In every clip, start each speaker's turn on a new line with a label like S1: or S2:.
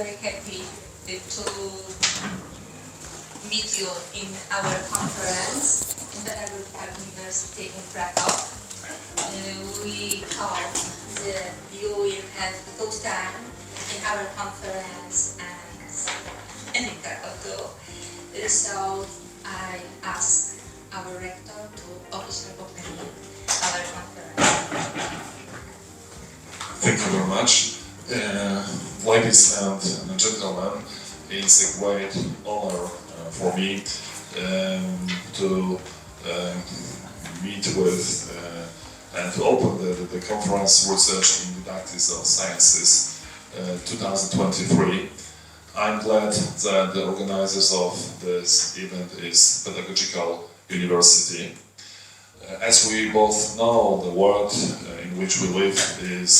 S1: very happy to meet you in our conference in the Agricultural University in Craców. We hope that you will have a good time in our conference and in Craców too. So I ask our rector to officially open our conference.
S2: Thank you very much. Ladies and gentlemen, it's a great honor for me to meet with and to open the conference Research in Didactics of Sciences 2023. I'm glad that the organizers of this event is Pedagogical University. As we both know, the world in which we live is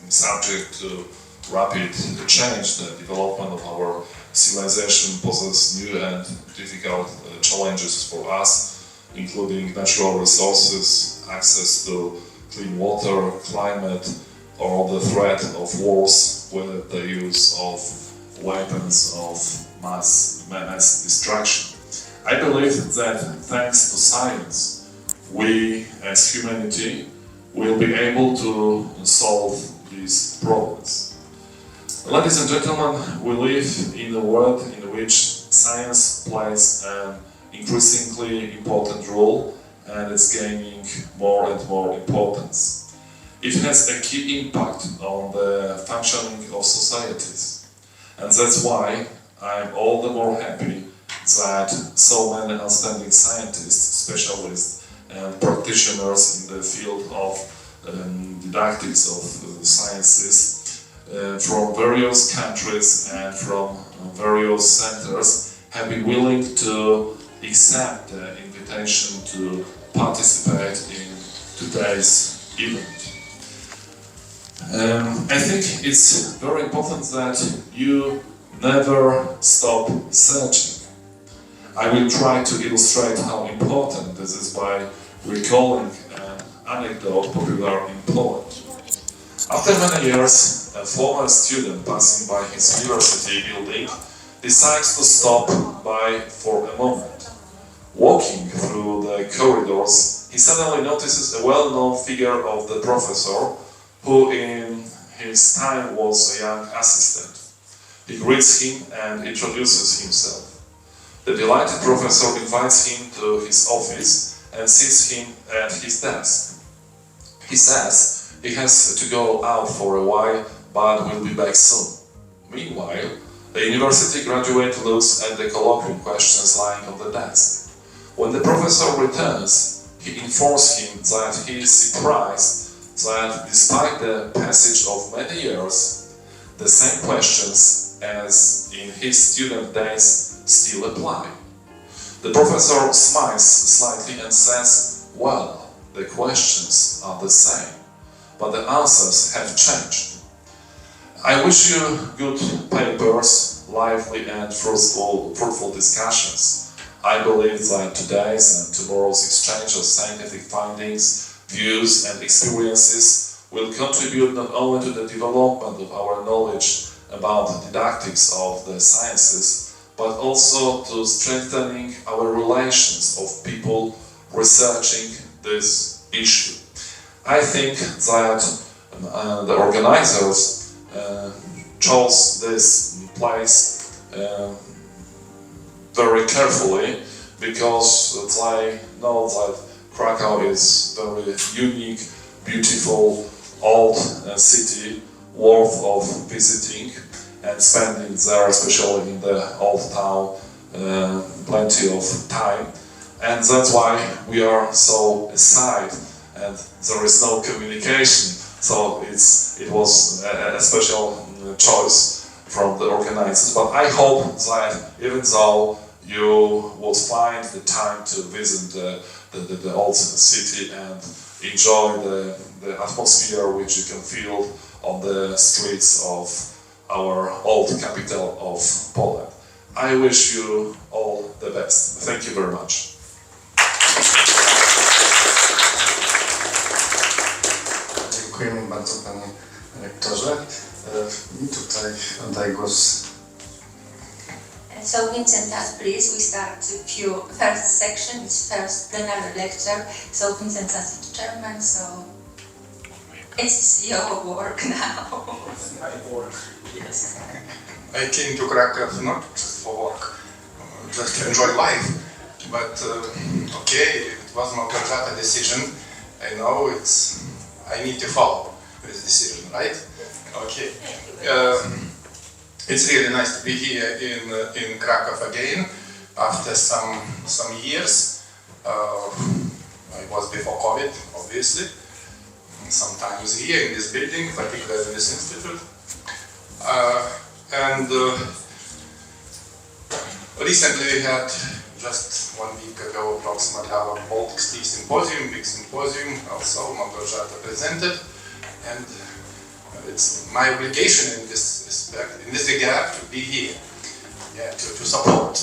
S2: subject to rapid change. The development of our civilization poses new and difficult challenges for us, including natural resources, access to clean water, climate, or the threat of wars with the use of weapons of mass destruction. I believe that thanks to science, we as humanity will be able to solve these problems. Ladies and gentlemen, we live in a world in which science plays an increasingly important role and it's gaining more and more importance. It has a key impact on the functioning of societies, and that's why I'm all the more happy that so many outstanding scientists, specialists and practitioners in the field of didactics of sciences from various countries and from various centers have been willing to accept the invitation to participate in today's event. I think it's very important that you never stop searching. I will try to illustrate how important this is by recalling an anecdote popular in Poland. After many years, a former student passing by his university building decides to stop by for a moment. Walking through the corridors, he suddenly notices a well-known figure of the professor, who in his time was a young assistant. He greets him and introduces himself. The delighted professor invites him to his office and seats him at his desk. He says he has to go out for a while, but will be back soon. Meanwhile, the university graduate looks at the colloquial questions lying on the desk. When the professor returns, he informs him that he is surprised that despite the passage of many years, the same questions as in his student days still apply. The professor smiles slightly and says, "Well, the questions are the same, but the answers have changed." I wish you good papers, lively and fruitful discussions. I believe that today's and tomorrow's exchange of scientific findings, views and experiences will contribute not only to the development of our knowledge about the didactics of the sciences, but also to strengthening our relations of people researching this issue. I think that the organizers chose this place very carefully, because they know that Krakow is a very unique, beautiful, old city worth of visiting and spending there, especially in the old town, plenty of time. And that's why we are so aside and there is no communication. So it was a special choice from the organizers. But I hope that even though you would find the time to visit the old city and enjoy the atmosphere which you can feel on the streets of our old capital of Poland. I wish you all the best. Thank you very much.
S3: Dziękujemy bardzo, panie rektorze. I tutaj oddaję głos
S1: So Vincentas, please, we start first section, it's first plenary lecture. So Vincentas is chairman, so it's your work now.
S3: It's my work.
S1: Yes.
S3: I came to Krakow not just for work, just to enjoy life. But okay, it was Malgorzata decision. I know I need to follow this decision, right? Okay. It's really nice to be here in Cracov again after some years. I was before COVID, obviously. Sometimes here in this building, particularly in this institute. And recently we had, just 1 week ago approximately, our Baltic Sea Symposium, big symposium, also Malgorzata presented. And it's my obligation in this respect, in this regard, to be here, to support.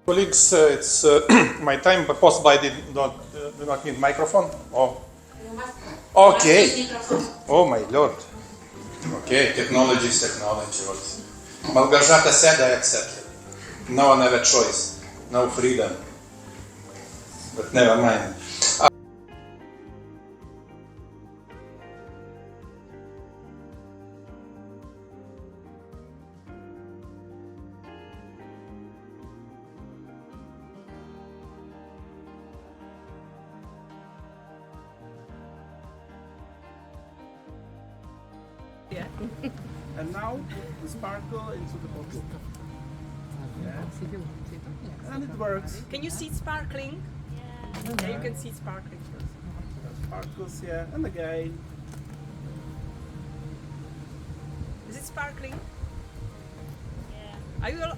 S4: Colleagues, it's my time, but possibly I do not need microphone. Oh, okay. Oh my lord.
S3: Okay, technology is technology. What Malgorzata said, I accepted. No one have a choice, no freedom. But never mind.
S5: Yeah.
S4: And now the sparkle into the bottle. Yeah. And it works.
S5: Can you see sparkling? Yeah, you can see sparkling.
S4: Sparkles, yeah. And again.
S5: Is it sparkling? Yeah. I will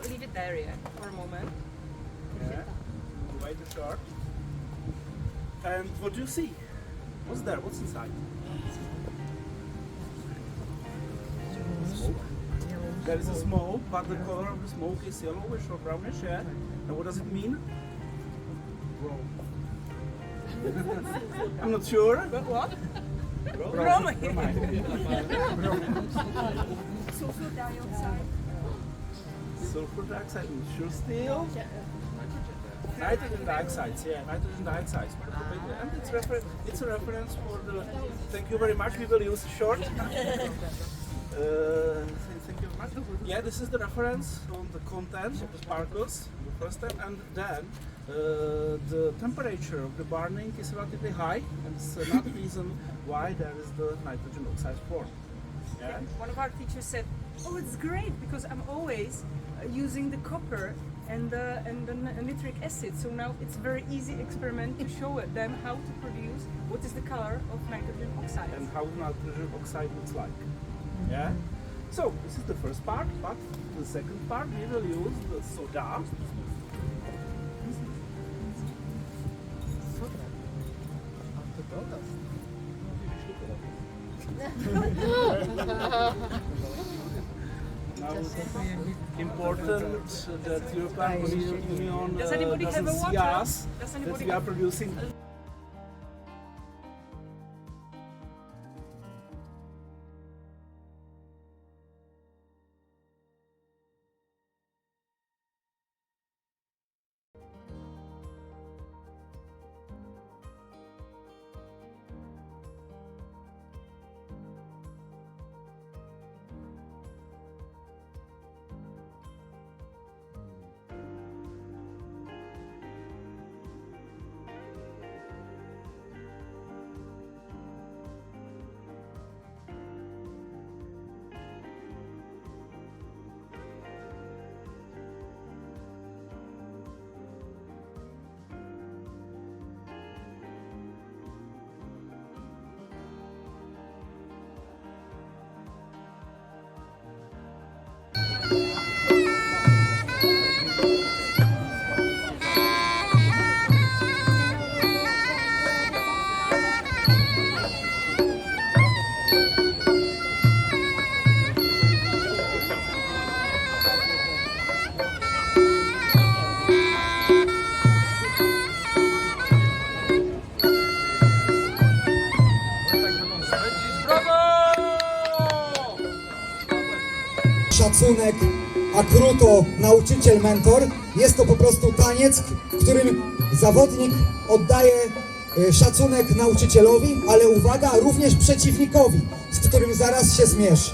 S5: leave it there, yeah, for a moment.
S4: Yeah. Wait a short. And what do you see? What's there? What's inside? Smoke. There is a smoke, but the color of the smoke is yellowish or brownish, yeah? And what does it mean? I'm not sure.
S5: But what?
S4: Bromine.
S5: Sulfur dioxide.
S4: Sulfur dioxide, sure steel. Nitrogen dioxides, yeah, nitrogen dioxides. And it's a reference for the. Thank you very much. We will use short. Thank you very much. Yeah, this is the reference on the content of the sparkles, the first time, and then the temperature of the burning is relatively high, and it's another reason why there is the nitrogen oxide formed. Yeah.
S5: One of our teachers said, "Oh, it's great because I'm always using the copper and the nitric acid. So now it's a very easy experiment to show them how to produce what is the color of nitrogen oxide
S4: And how nitrogen oxide looks like. Yeah. So this is the first part, but the second part we will use the soda. Now it's important that European Union
S5: Does anybody have
S4: doesn't
S5: a
S4: see
S5: water?
S4: us
S5: Does
S4: that
S5: anybody
S4: we are producing.
S6: szacunek, a kruto nauczyciel, mentor. Jest to po prostu taniec, w którym zawodnik oddaje szacunek nauczycielowi, ale uwaga, również przeciwnikowi, z którym zaraz się zmierzy.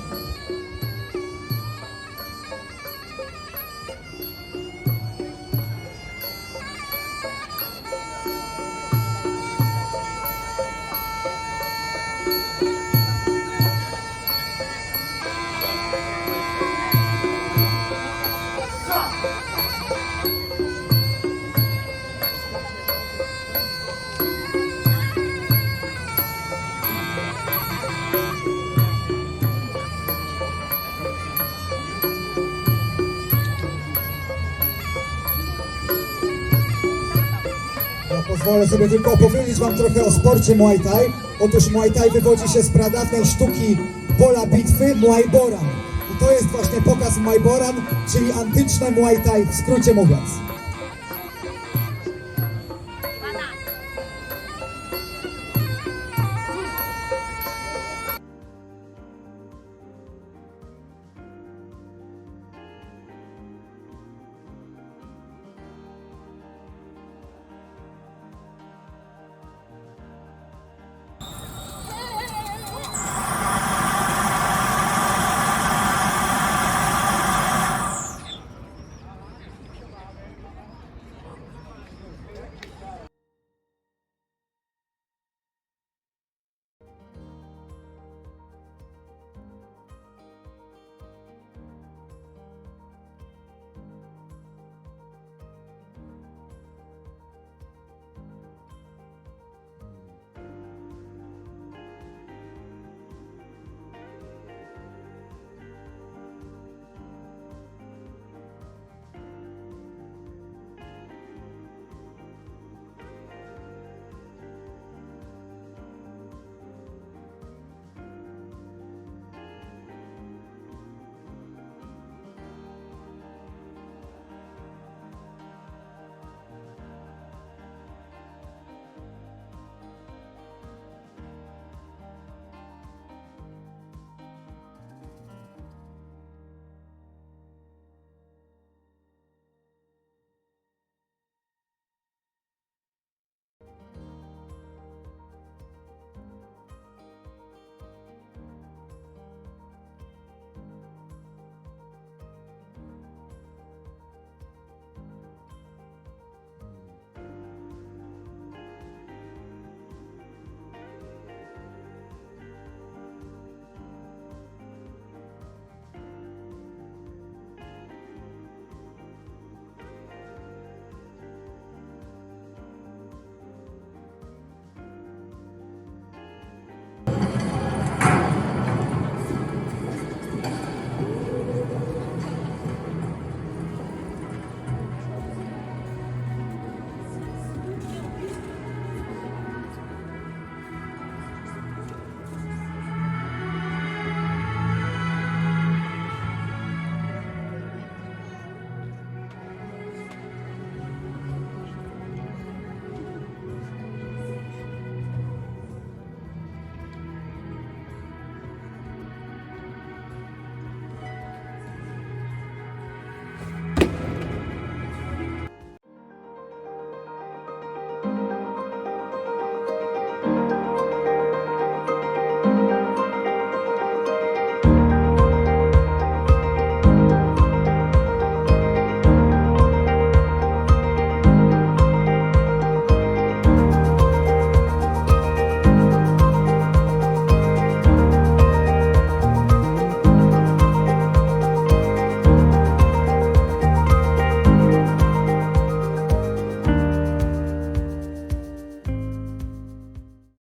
S6: Pozwolę sobie tylko opowiedzieć wam trochę o sporcie Muay Thai. Otóż Muay Thai wywodzi się z pradawnej sztuki pola bitwy Muay Boran. I to jest właśnie pokaz Muay Boran, czyli antyczne Muay Thai, w skrócie mówiąc.